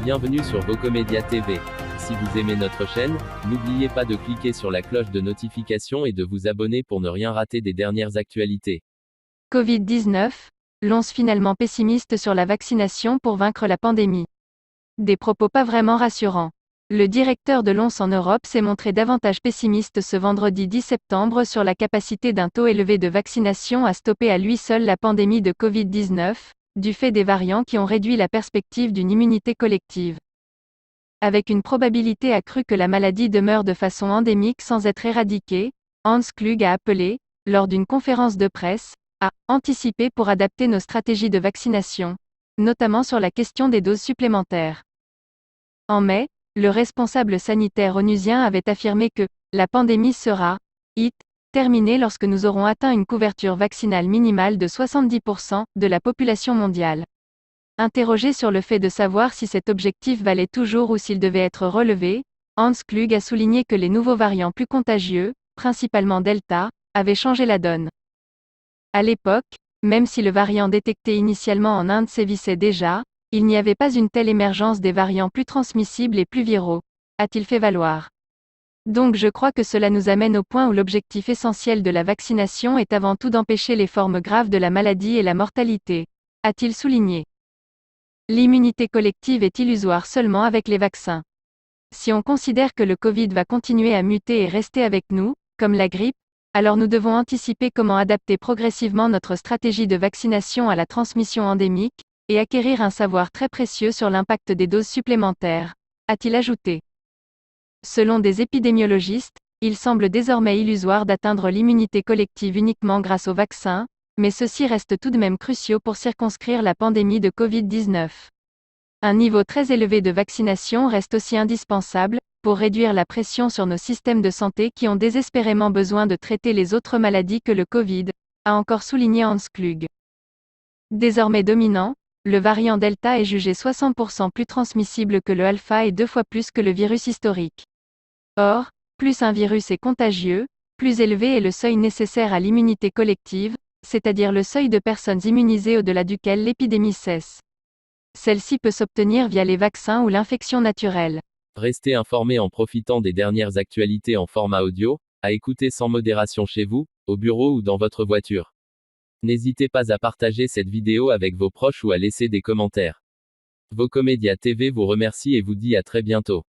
Bienvenue sur Vocomédia TV. Si vous aimez notre chaîne, n'oubliez pas de cliquer sur la cloche de notification et de vous abonner pour ne rien rater des dernières actualités. Covid-19, l'ONS finalement pessimiste sur la vaccination pour vaincre la pandémie. Des propos pas vraiment rassurants. Le directeur de l'ONS en Europe s'est montré davantage pessimiste ce vendredi 10 septembre sur la capacité d'un taux élevé de vaccination à stopper à lui seul la pandémie de Covid-19, du fait des variants qui ont réduit la perspective d'une immunité collective. Avec une probabilité accrue que la maladie demeure de façon endémique sans être éradiquée, Hans Kluge a appelé, lors d'une conférence de presse, à anticiper pour adapter nos stratégies de vaccination, notamment sur la question des doses supplémentaires. En mai, le responsable sanitaire onusien avait affirmé que la pandémie sera terminée lorsque nous aurons atteint une couverture vaccinale minimale de 70% de la population mondiale. Interrogé sur le fait de savoir si cet objectif valait toujours ou s'il devait être relevé, Hans Kluge a souligné que les nouveaux variants plus contagieux, principalement Delta, avaient changé la donne. À l'époque, même si le variant détecté initialement en Inde sévissait déjà, il n'y avait pas une telle émergence des variants plus transmissibles et plus viraux, a-t-il fait valoir. Donc je crois que cela nous amène au point où l'objectif essentiel de la vaccination est avant tout d'empêcher les formes graves de la maladie et la mortalité, a-t-il souligné. L'immunité collective est illusoire seulement avec les vaccins. Si on considère que le Covid va continuer à muter et rester avec nous, comme la grippe, alors nous devons anticiper comment adapter progressivement notre stratégie de vaccination à la transmission endémique, et acquérir un savoir très précieux sur l'impact des doses supplémentaires, a-t-il ajouté. Selon des épidémiologistes, il semble désormais illusoire d'atteindre l'immunité collective uniquement grâce aux vaccins, mais ceux-ci restent tout de même cruciaux pour circonscrire la pandémie de Covid-19. Un niveau très élevé de vaccination reste aussi indispensable, pour réduire la pression sur nos systèmes de santé qui ont désespérément besoin de traiter les autres maladies que le Covid, a encore souligné Hans Kluge. Désormais dominant, le variant Delta est jugé 60% plus transmissible que le Alpha et 2 fois plus que le virus historique. Or, plus un virus est contagieux, plus élevé est le seuil nécessaire à l'immunité collective, c'est-à-dire le seuil de personnes immunisées au-delà duquel l'épidémie cesse. Celle-ci peut s'obtenir via les vaccins ou l'infection naturelle. Restez informés en profitant des dernières actualités en format audio, à écouter sans modération chez vous, au bureau ou dans votre voiture. N'hésitez pas à partager cette vidéo avec vos proches ou à laisser des commentaires. Vocomédia TV vous remercie et vous dit à très bientôt.